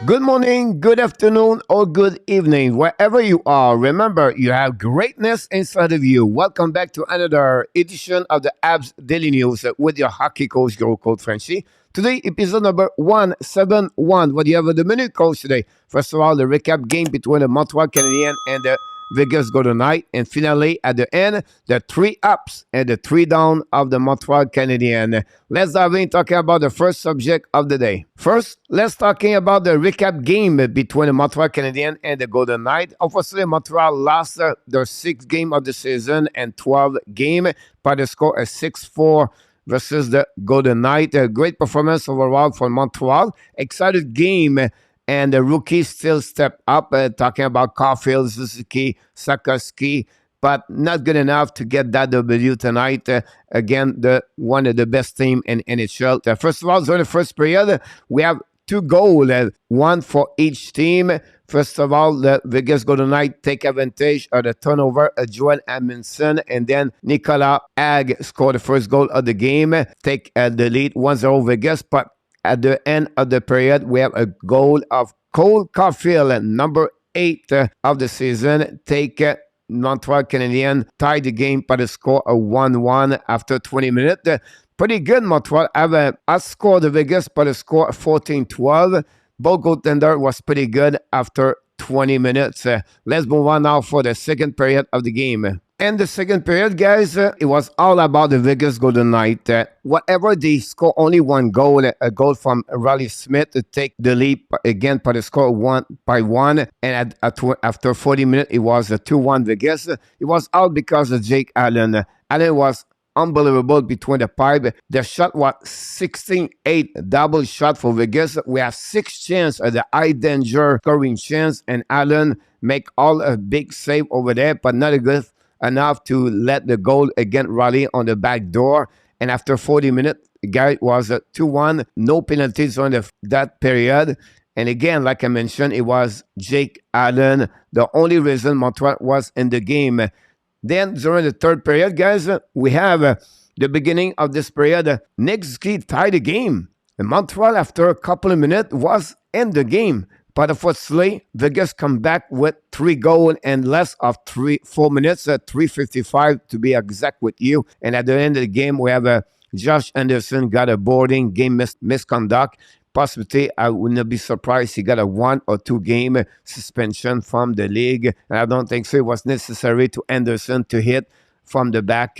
Good morning, good afternoon, or good evening, wherever you are. Remember, you have greatness inside of you. Welcome back to another edition of the HABS Daily News with your hockey coach, your coach Frenchy. Today, episode number 171. What do you have on the menu, coach, today? First of all, the recap game between the Montreal Canadiens and the Vegas Golden Knight. And finally, at the end, the 3 ups and the 3 down of the Montreal Canadiens. Let's dive in talking about the first subject of the day. First, let's talking about the recap game between the Montreal Canadiens and the Golden Knight. Unfortunately, Montreal lost their 6th game of the season and 12th game by the score of 6-4 versus the Golden Knight. A great performance overall for Montreal. Excited game. And the rookies still step up, talking about CAUFIELD, SUZUKI, SLATER, but not good enough to get that W tonight. Again, one of the best team in NHL. First of all, during the first period, we have 2 goals, one for each team. First of all, the Vegas Golden Knight take advantage of the turnover of Joel Amundsen, and then Nicolas Ag scored the first goal of the game, take the lead 1-0 Vegas, but at the end of the period, we have a goal of Cole Caulfield, number 8 of the season, take Montreal Canadiens, tie the game by the score of 1-1 after 20 minutes. Pretty good, Montreal have outscored the Vegas by the score of 14-12. Both goaltender was pretty good after 20 minutes. Let's move on now for the second period of the game. And the second period, guys, it was all about the Vegas Golden Knight. Whatever they score only one goal, a goal from Riley Smith to take the lead again by the score 1-1. And after 40 minutes, it was a 2-1 Vegas. It was all because of Jake Allen. Allen was unbelievable between the pipe. The shot was 16-8 double shot for Vegas. We have 6 chances at the high danger scoring chance, and Allen make all a big save over there, but not good enough to let the goal again rally on the back door. And after 40 minutes, the guy was 2-1, no penalties on that period. And again, like I mentioned, it was Jake Allen, the only reason Montreal was in the game. Then during the third period, guys, we have the beginning of this period. Nick Suzuki tied the game. And Montreal, after a couple of minutes, was in the game. But unfortunately, Vegas come back with 3 goals in less of 4 minutes, 3:55 to be exact with you. And at the end of the game, we have Josh Anderson got a boarding game misconduct. Possibly, I would not be surprised he got a 1 or 2 game suspension from the league. And I don't think so. It was necessary to Anderson to hit from the back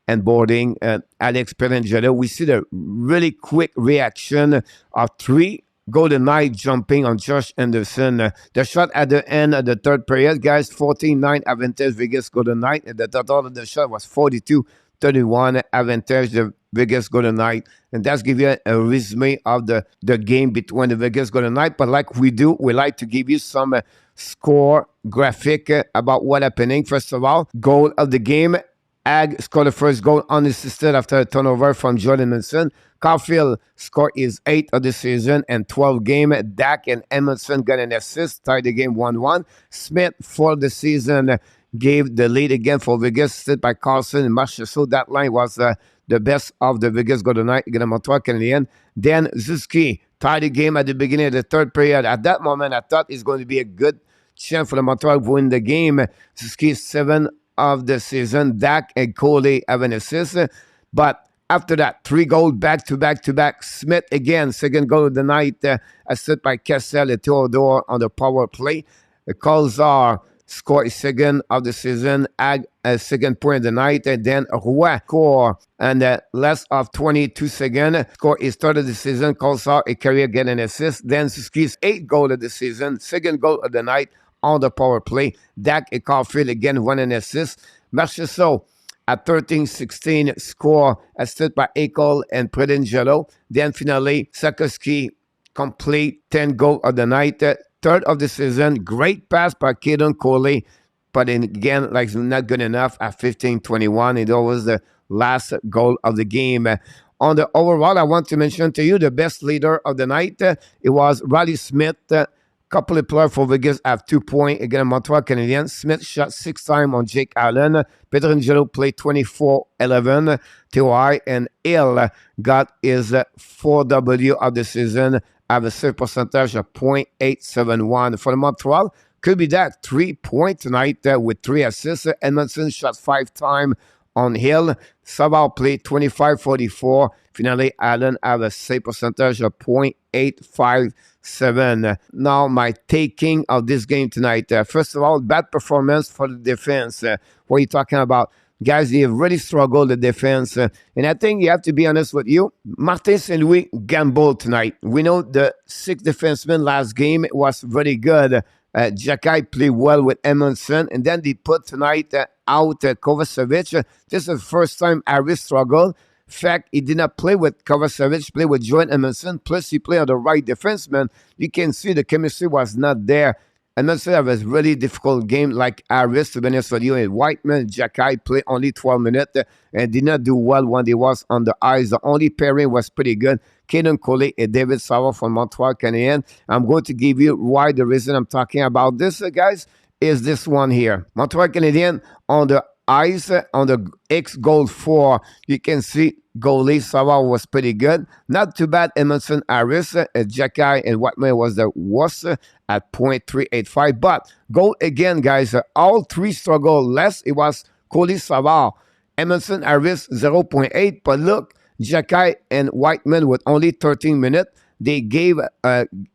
and boarding Alex Perangelo. We see the really quick reaction of 3 Golden Knight jumping on Josh Anderson. The shot at the end of the third period, guys, 14-9 advantage Vegas Golden Knight. And the total of the shot was 42-31 advantage the Vegas Golden Knight. And that's give you a resume of the game between the Vegas Golden Knight. But like we do, we like to give you some score graphic about what happening. First of all, goal of the game. Ag scored the first goal unassisted after a turnover from Joel Amundsen. Caulfield scored his 8th of the season and 12 game. Dak and Amundsen got an assist, tied the game 1-1. Smith, for the season, gave the lead again for Vegas, assisted by Carlson and Marshall. So that line was the best of the Vegas Golden Knight against the Montreal Canadiens. Then Suzuki tied the game at the beginning of the third period. At that moment, I thought it's going to be a good chance for the Montreal to win the game. Suzuki 7 of the season. Dak and Coley have an assist. But after that, 3 goals back-to-back. Smith again, second goal of the night, assisted by Kessel and Theodore on the power play. Colzar scored his 2nd of the season, Ag a 2nd point of the night, and then Roy scored and less of 22 seconds, scored his 3rd of the season. Colzar, a career, get an assist. Then Suzuki's 8th goal of the season, 2nd goal of the night on the power play. Dak and Caulfield again, 1 an assist. Marchessault at 13-16 score assisted by Eichel and Predangelo. Then finally, SLATER complete 10 goal of the night, 3rd of the season. Great pass by Caden Coley, but again, like not good enough at 15-21. It was the last goal of the game. On the overall, I want to mention to you the best leader of the night. It was Riley Smith. Couple of players for Vegas have 2 points against Montreal Canadiens. Smith shot 6 times on Jake Allen. Pietrangelo played 24-11. T.Y. and Hill got his 4W of the season have a save percentage of .871. For the Montreal, could be that 3 points tonight with 3 assists. Edmondson shot 5 times on Hill. Savard played 25-44. Finally, Allen have a save percentage of .857. Now, my taking of this game tonight. First of all, bad performance for the defense. What are you talking about? Guys, they have really struggled the defense. And I think you have to be honest with you. Martin St. Louis gambled tonight. We know the 6th defenseman last game was very good. Jakai played well with Edmondson. And then they put tonight out Kovacevic. This is the first time Harris struggled. In fact, he did not play with Kovacevic, play with Joel Edmondson. Plus, he played on the right defenseman. You can see the chemistry was not there. And not say it was a really difficult game like Harris, to be honest with you. And Whiteman, Jakai played only 12 minutes and did not do well when they was on the ice. The only pairing was pretty good. Caden Coley and David Sauer from Montreal Canadiens. I'm going to give you why the reason I'm talking about this, guys, is this one here. Montreal Canadiens on the ice, on the X goal 4, you can see goalie Sauer was pretty good. Not too bad. Edmondson, Harris, Jakai, and Whiteman was the worst at .385. But goal again, guys. All 3 struggled less. It was Coley, Sauer, Edmondson, Harris 0.8. But look, Jakai and Whiteman with only 13 minutes. They gave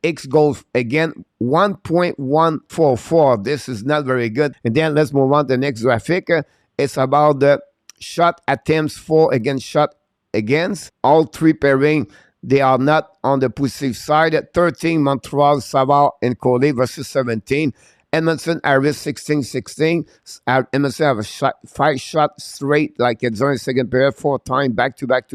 X goals again 1.144. This is not very good. And then let's move on to the next graphic. It's about the shot attempts for against shot against. All 3 pairing, they are not on the positive side. 13 Montreal, Savard, and Coley versus 17. Edmondson, Harris 16-16. Edmondson have a 5 shots straight like during the second period, 4 times back to back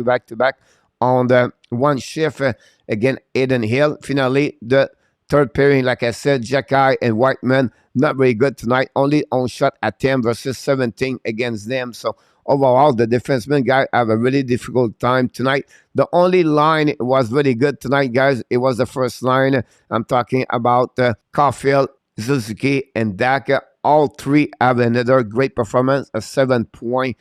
on the one shift. Again, Aiden Hill. Finally, the third pairing, like I said, Jakai and Whiteman, not very good tonight. Only on shot attempt versus 17 against them. So overall, the defensemen guys have a really difficult time tonight. The only line was really good tonight, guys. It was the first line. I'm talking about CAUFIELD, SUZUKI, and Daka. All 3 have another great performance, a 7 point,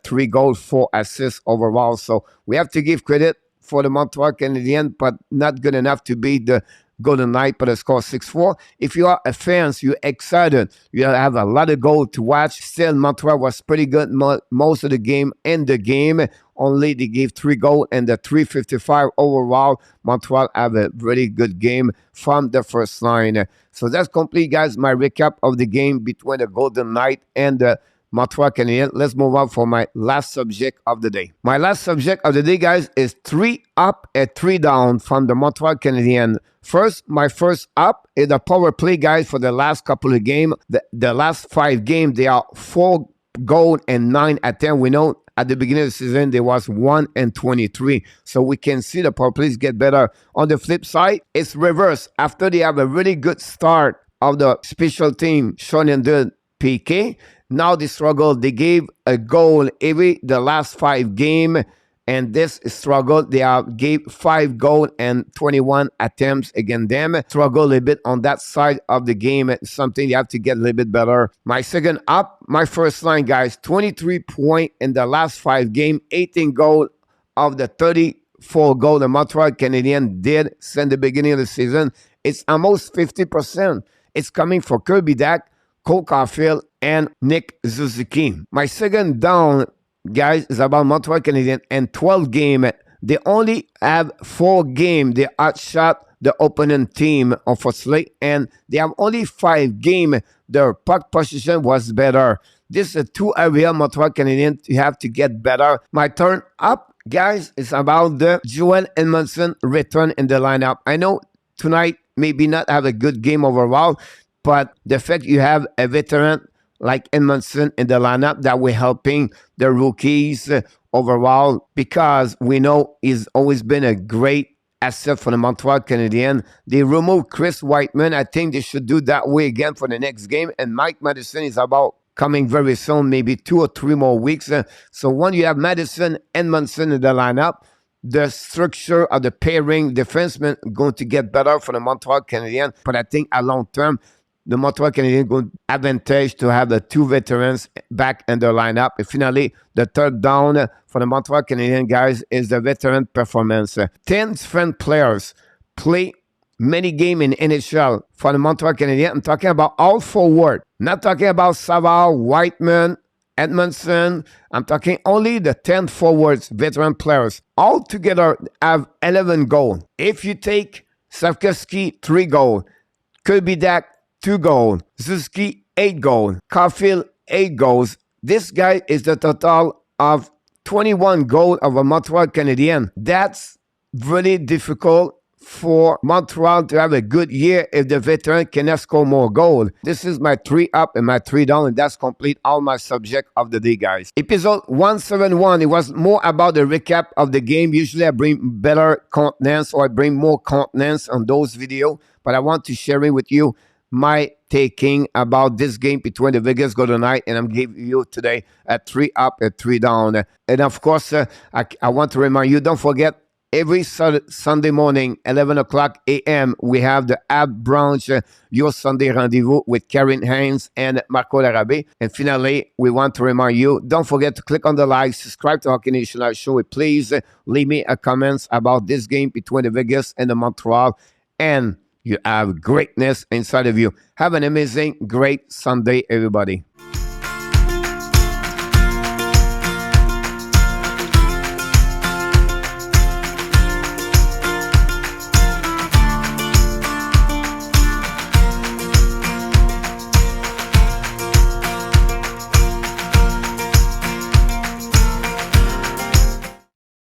3 goals, 4 assists overall. So we have to give credit for the Montreal Canadiens, but not good enough to beat the Golden Knight for the score 6-4. If you are a fan, you're excited. You have a lot of goals to watch. Still, Montreal was pretty good most of the game. In the game, only they gave 3 goals and the 355 overall. Montreal have a really good game from the first line. So that's complete, guys, my recap of the game between the Golden Knight and the Montreal Canadiens. Let's move on for my last subject of the day. My last subject of the day, guys, is 3 up and 3 down from the Montreal Canadiens. First, my first up is the power play, guys, for the last couple of games. The last 5 games, they are 4 goals and 9 attempts. We know at the beginning of the season, there was 1 and 23. So we can see the power plays get better. On the flip side, it's reverse. After they have a really good start of the special team, Sean and the PK, now they struggle. They gave a goal the last 5 games. And this struggle, they gave 5 goals and 21 attempts against them. Struggle a little bit on that side of the game. It's something you have to get a little bit better. My second up, my first line, guys, 23 points in the last 5 games, 18 goals of the 34 goals the Montreal Canadiens did since the beginning of the season. It's almost 50%. It's coming for Kirby Dach, Cole Caulfield, and Nick Suzuki. My second down, guys, is about Montreal Canadiens and 12 games. They only have 4 games. They outshot the opponent team, unfortunately, and they have only 5 games. Their puck position was better. This is 2 areas Montreal Canadiens you have to get better. My turn up, guys, is about the Joel Edmondson return in the lineup. I know tonight maybe not have a good game overall, but the fact you have a veteran like Edmondson in the lineup that we're helping the rookies overall, because we know he's always been a great asset for the Montreal Canadiens. They removed Chris Whiteman. I think they should do that way again for the next game. And Mike Madison is about coming very soon, maybe 2 or 3 more weeks. So when you have Madison, Edmondson in the lineup, the structure of the pairing defensemen going to get better for the Montreal Canadiens. But I think at long term, the Montreal Canadiens going advantage to have the 2 veterans back in their lineup. And finally, the third down for the Montreal Canadiens, guys, is the veteran performance. 10 different players play many games in NHL for the Montreal Canadiens. I'm talking about all forward. Not talking about Savard, Whiteman, Edmondson. I'm talking only the 10 forwards, veteran players. All together have 11 goals. If you take SALFKOVSKY, 3 goals. Kirby-Dak, 2 goals. SUZUKI, 8 goals. CAUFIELD, 8 goals. This guy is the total of 21 goals of a Montreal Canadien. That's really difficult for Montreal to have a good year if the veteran cannot score more goals. This is my 3 up and my 3 down, and that's complete all my subject of the day, guys. Episode 171, it was more about the recap of the game. Usually I bring better contents or I bring more contents on those videos, but I want to share it with you my taking about this game between the Vegas Golden Knights, and I'm giving you today a 3 up, a 3 down. And of course, I want to remind you, don't forget, every Sunday morning, 11 o'clock a.m., we have the Ab Branch, Your Sunday Rendezvous with Karen Haynes and Marco Larabé. And finally, we want to remind you, don't forget to click on the like, subscribe to Hockey Nation Live Show. Please leave me a comments about this game between the Vegas and the Montreal. And you have greatness inside of you. Have an amazing, great Sunday, everybody.